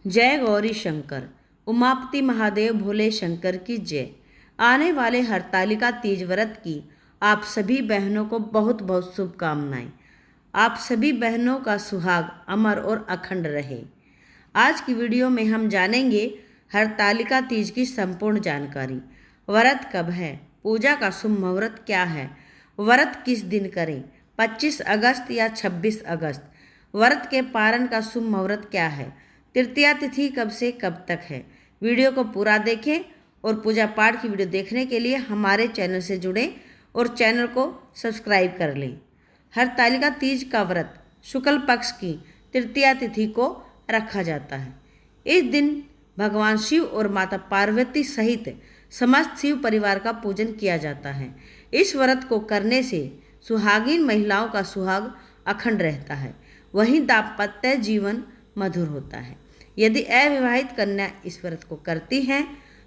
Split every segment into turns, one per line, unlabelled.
जय गौरी शंकर। उमापति महादेव भोले शंकर की जय। आने वाले हरतालिका तीज व्रत की आप सभी बहनों को बहुत बहुत शुभकामनाएं। आप सभी बहनों का सुहाग अमर और अखंड रहे। आज की वीडियो में हम जानेंगे हरतालिका तीज की संपूर्ण जानकारी। व्रत कब है, पूजा का शुभ मुहूर्त क्या है, व्रत किस दिन करें, 25 अगस्त या 26 अगस्त, व्रत के पारण का शुभ मुहूर्त क्या है, तृतीया तिथि कब से कब तक है। वीडियो को पूरा देखें और पूजा पाठ की वीडियो देखने के लिए हमारे चैनल से जुड़ें और चैनल को सब्सक्राइब कर लें। हरतालिका तीज का व्रत शुक्ल पक्ष की तृतीया तिथि को रखा जाता है। इस दिन भगवान शिव और माता पार्वती सहित समस्त शिव परिवार का पूजन किया जाता है। इस व्रत को करने से सुहागिन महिलाओं का सुहाग अखंड रहता है, वहीं दाम्पत्य जीवन मधुर होता है। यदि अविवाहित कन्या इस व्रत को करती हैं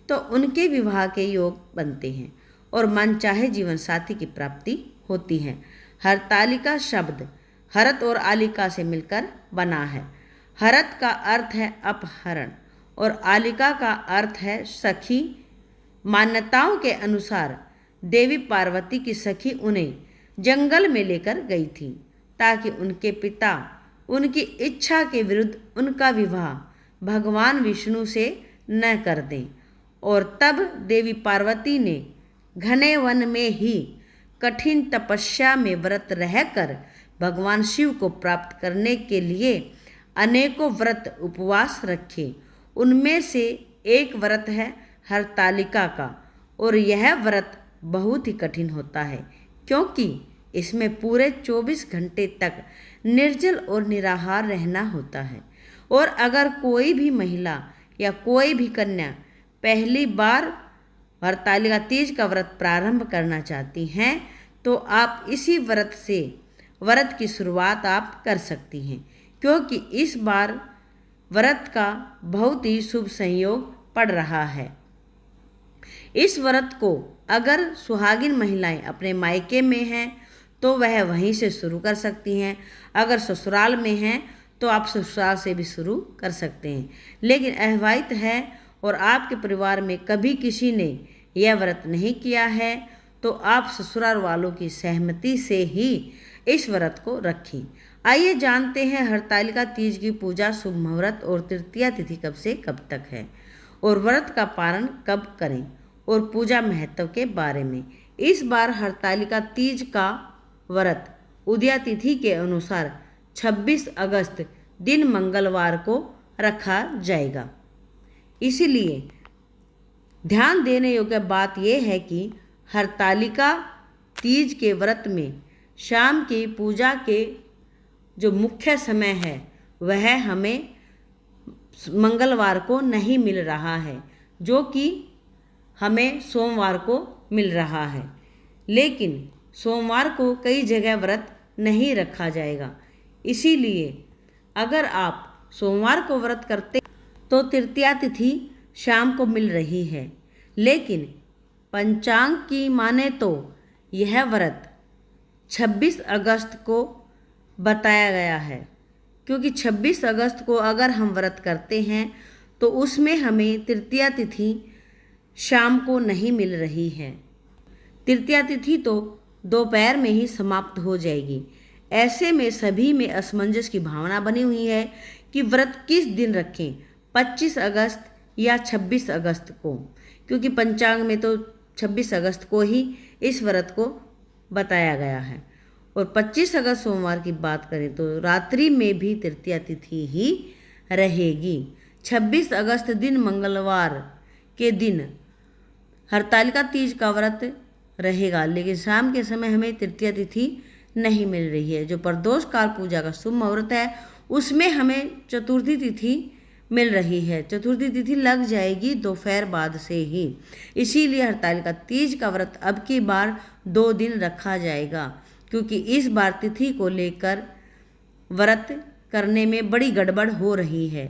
तो उनके विवाह के योग बनते हैं और मनचाहे जीवन साथी की प्राप्ति होती है। हरतालिका शब्द हरत और आलिका से मिलकर बना है। हरत का अर्थ है अपहरण और आलिका का अर्थ है सखी। मान्यताओं के अनुसार देवी पार्वती की सखी उन्हें जंगल में लेकर गई थी ताकि उनके पिता उनकी इच्छा के विरुद्ध उनका विवाह भगवान विष्णु से न कर दें, और तब देवी पार्वती ने घने वन में ही कठिन तपस्या में व्रत रहकर भगवान शिव को प्राप्त करने के लिए अनेकों व्रत उपवास रखे। उनमें से एक व्रत है हरतालिका का, और यह व्रत बहुत ही कठिन होता है क्योंकि इसमें पूरे 24 घंटे तक निर्जल और निराहार रहना होता है। और अगर कोई भी महिला या कोई भी कन्या पहली बार हरतालिका तीज का व्रत प्रारंभ करना चाहती हैं तो आप इसी व्रत की शुरुआत आप कर सकती हैं, क्योंकि इस बार व्रत का बहुत ही शुभ संयोग पड़ रहा है। इस व्रत को अगर सुहागिन महिलाएं अपने मायके में हैं तो वह वहीं से शुरू कर सकती हैं। अगर ससुराल में हैं तो आप ससुराल से भी शुरू कर सकते हैं। लेकिन अविवाहित है और आपके परिवार में कभी किसी ने यह व्रत नहीं किया है तो आप ससुराल वालों की सहमति से ही इस व्रत को रखें। आइए जानते हैं हरतालिका तीज की पूजा शुभ मुहूर्त और तृतीया तिथि कब से कब तक है और व्रत का पारण कब करें और पूजा महत्व के बारे में। इस बार हरतालिका तीज का व्रत उदया तिथि के अनुसार 26 अगस्त दिन मंगलवार को रखा जाएगा। इसीलिए ध्यान देने योग्य बात यह है कि हरतालिका तीज के व्रत में शाम की पूजा के जो मुख्य समय है वह हमें मंगलवार को नहीं मिल रहा है, जो कि हमें सोमवार को मिल रहा है। लेकिन सोमवार को कई जगह व्रत नहीं रखा जाएगा। इसीलिए अगर आप सोमवार को व्रत करते तो तृतीया तिथि शाम को मिल रही है, लेकिन पंचांग की माने तो यह व्रत 26 अगस्त को बताया गया है, क्योंकि 26 अगस्त को अगर हम व्रत करते हैं तो उसमें हमें तृतीया तिथि शाम को नहीं मिल रही है। तृतीया तिथि तो दोपहर में ही समाप्त हो जाएगी। ऐसे में सभी में असमंजस की भावना बनी हुई है कि व्रत किस दिन रखें, 25 अगस्त या 26 अगस्त को, क्योंकि पंचांग में तो 26 अगस्त को ही इस व्रत को बताया गया है। और 25 अगस्त सोमवार की बात करें तो रात्रि में भी तृतीया तिथि ही रहेगी। 26 अगस्त दिन मंगलवार के दिन हरतालिका तीज का व्रत रहेगा, लेकिन शाम के समय हमें तृतीया तिथि नहीं मिल रही है। जो प्रदोष काल पूजा का शुभ मुहूर्त है उसमें हमें चतुर्थी तिथि मिल रही है। चतुर्थी तिथि लग जाएगी दोपहर बाद से ही। इसीलिए हरतालिका तीज का व्रत अब की बार 2 दिन रखा जाएगा, क्योंकि इस बार तिथि को लेकर व्रत करने में बड़ी गड़बड़ हो रही है।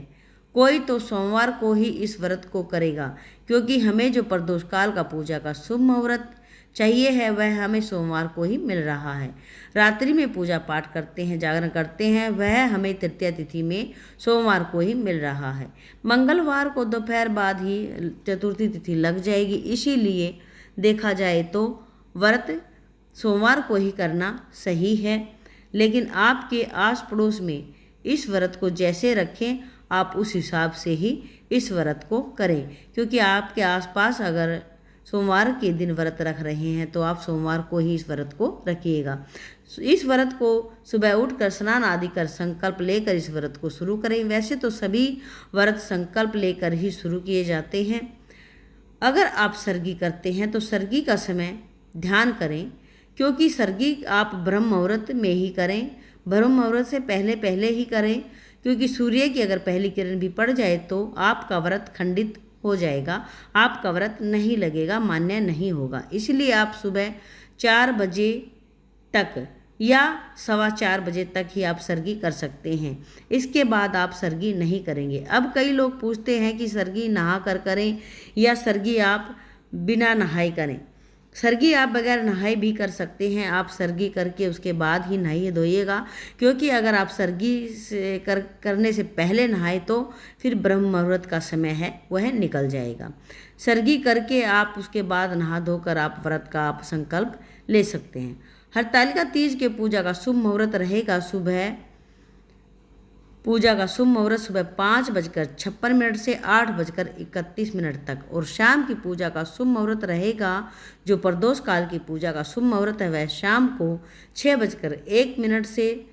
कोई तो सोमवार को ही इस व्रत को करेगा, क्योंकि हमें जो प्रदोष काल का पूजा का शुभ मुहूर्त चाहिए है वह हमें सोमवार को ही मिल रहा है। रात्रि में पूजा पाठ करते हैं, जागरण करते हैं, वह हमें तृतीया तिथि में सोमवार को ही मिल रहा है। मंगलवार को दोपहर बाद ही चतुर्थी तिथि लग जाएगी। इसीलिए देखा जाए तो व्रत सोमवार को ही करना सही है। लेकिन आपके आस पड़ोस में इस व्रत को जैसे रखें, आप उस हिसाब से ही इस व्रत को करें। क्योंकि आपके आसपास अगर सोमवार के दिन व्रत रख रहे हैं तो आप सोमवार को ही इस व्रत को रखिएगा। इस व्रत को सुबह उठकर स्नान आदि कर संकल्प लेकर इस व्रत को शुरू करें। वैसे तो सभी व्रत संकल्प लेकर ही शुरू किए जाते हैं। अगर आप सरगी करते हैं तो सरगी का समय ध्यान करें, क्योंकि सरगी आप ब्रह्म मुहूर्त में ही करें। ब्रह्म मुहूर्त से पहले पहले ही करें, क्योंकि सूर्य की अगर पहली किरण भी पड़ जाए तो आपका व्रत खंडित हो जाएगा, आपका व्रत नहीं लगेगा, मान्य नहीं होगा। इसलिए आप सुबह 4 बजे तक या 4:15 बजे तक ही आप सरगी कर सकते हैं। इसके बाद आप सरगी नहीं करेंगे। अब कई लोग पूछते हैं कि सरगी नहा कर करें या सरगी आप बिना नहाए करें। सरगी आप बगैर नहाए भी कर सकते हैं। आप सरगी करके उसके बाद ही नहाइए धोइएगा, क्योंकि अगर आप सरगी से करने से पहले नहाए तो फिर ब्रह्म मुहूर्त का समय है वह निकल जाएगा। सरगी करके आप उसके बाद नहा धोकर आप व्रत का आप संकल्प ले सकते हैं। हरतालिका तीज के पूजा का शुभ मुहूर्त रहेगा सुबह 5:56 से 8:31 तक, और शाम की पूजा का शुभ मुहूर्त रहेगा, जो प्रदोष काल की पूजा का शुभ मुहूर्त है, वह शाम को 6:01 से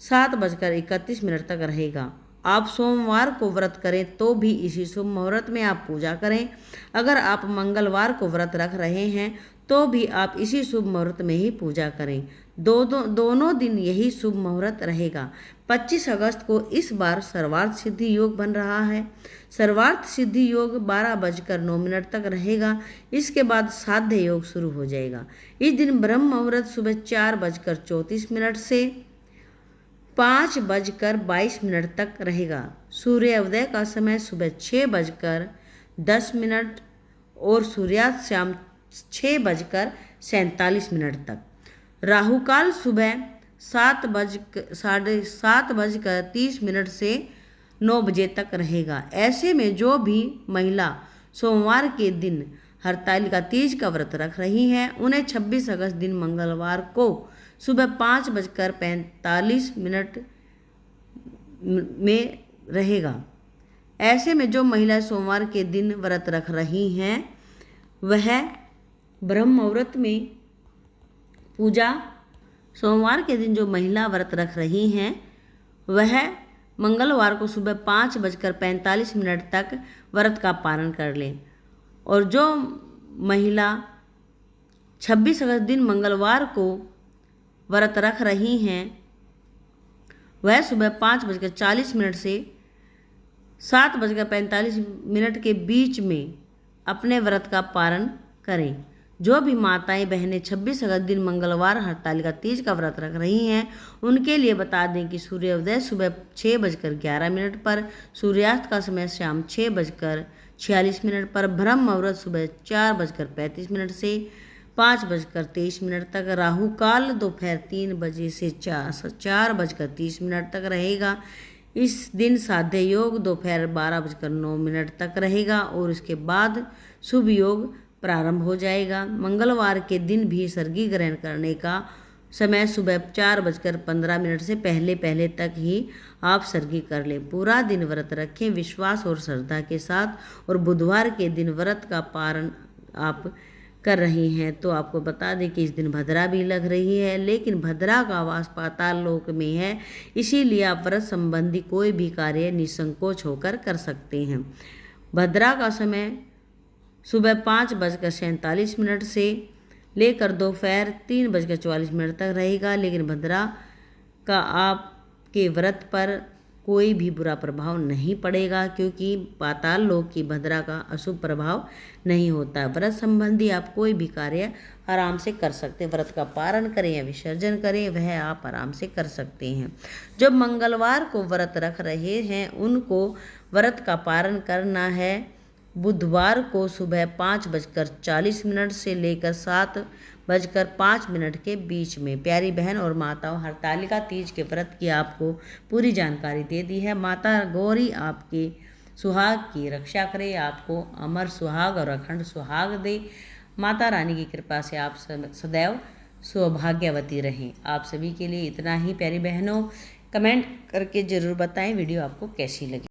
7:31 तक रहेगा। आप सोमवार को व्रत करें तो भी इसी शुभ मुहूर्त में आप पूजा करें। अगर आप मंगलवार को व्रत रख रहे हैं तो भी आप इसी शुभ मुहूर्त में ही पूजा करें। दोनों दिन यही शुभ मुहूर्त रहेगा। 25 अगस्त को इस बार सर्वार्थ सिद्धि योग बन रहा है। सर्वार्थ सिद्धि योग 12:09 तक रहेगा। इसके बाद साध्य योग शुरू हो जाएगा। इस दिन ब्रह्म मुहूर्त सुबह 4:34 से 5:22 तक रहेगा। सूर्योदय का समय सुबह 6:10 और सूर्यास्त शाम 6:47 तक। राहुकाल सुबह 7:30 से 9 बजे तक रहेगा। ऐसे में जो भी महिला सोमवार के दिन हरतालिका तीज का व्रत रख रही हैं, उन्हें 26 अगस्त दिन मंगलवार को सुबह 5:45 में रहेगा। ऐसे में जो महिला सोमवार के दिन व्रत रख रही हैं, वह ब्रह्म मुहूर्त में पूजा, सोमवार के दिन जो महिला व्रत रख रही हैं वह मंगलवार को सुबह 5:45 तक व्रत का पालन कर लें। और जो महिला 26 अगस्त दिन मंगलवार को व्रत रख रही हैं, वह सुबह 5:40 से 7:45 के बीच में अपने व्रत का पालन करें। जो भी माताएं बहनें 26 अगस्त दिन मंगलवार हरतालिका तीज का व्रत रख रही हैं, उनके लिए बता दें कि सूर्योदय सुबह 6:11 पर, सूर्यास्त का समय शाम 6:46 पर, ब्रह्म मुहूर्त सुबह 4:35 से 5:23 तक, राहु काल दोपहर 3 बजे से 4:30 तक रहेगा। इस दिन साध्य योग दोपहर 12:09 तक रहेगा और इसके बाद शुभ योग प्रारंभ हो जाएगा। मंगलवार के दिन भी सरगी ग्रहण करने का समय सुबह 4:15 से पहले पहले तक ही आप सरगी कर लें। पूरा दिन व्रत रखें विश्वास और श्रद्धा के साथ। और बुधवार के दिन व्रत का पारण आप कर रही हैं तो आपको बता दें कि इस दिन भद्रा भी लग रही है, लेकिन भद्रा का वास पाताल लोक में है, इसीलिए आप व्रत संबंधी कोई भी कार्य निसंकोच होकर कर सकते हैं। भद्रा का समय सुबह 5:47 से लेकर दोपहर 3:44 तक रहेगा, लेकिन भद्रा का आपके व्रत पर कोई भी बुरा प्रभाव नहीं पड़ेगा, क्योंकि पाताल लोक की भद्रा का अशुभ प्रभाव नहीं होता। व्रत संबंधी आप कोई भी कार्य आराम से कर सकते हैं। व्रत का पारण करें या विसर्जन करें, वह आप आराम से कर सकते हैं। जो मंगलवार को व्रत रख रहे हैं उनको व्रत का पारण करना है। बुधवार को सुबह 5:40 से लेकर 11:05 के बीच में। प्यारी बहन और माताओं, हरतालिका तीज के व्रत की आपको पूरी जानकारी दे दी है। माता गौरी आपके सुहाग की रक्षा करे, आपको अमर सुहाग और अखंड सुहाग दे। माता रानी की कृपा से आप सदैव सौभाग्यवती रहें। आप सभी के लिए इतना ही प्यारी बहनों। कमेंट करके ज़रूर बताएं वीडियो आपको कैसी लगी।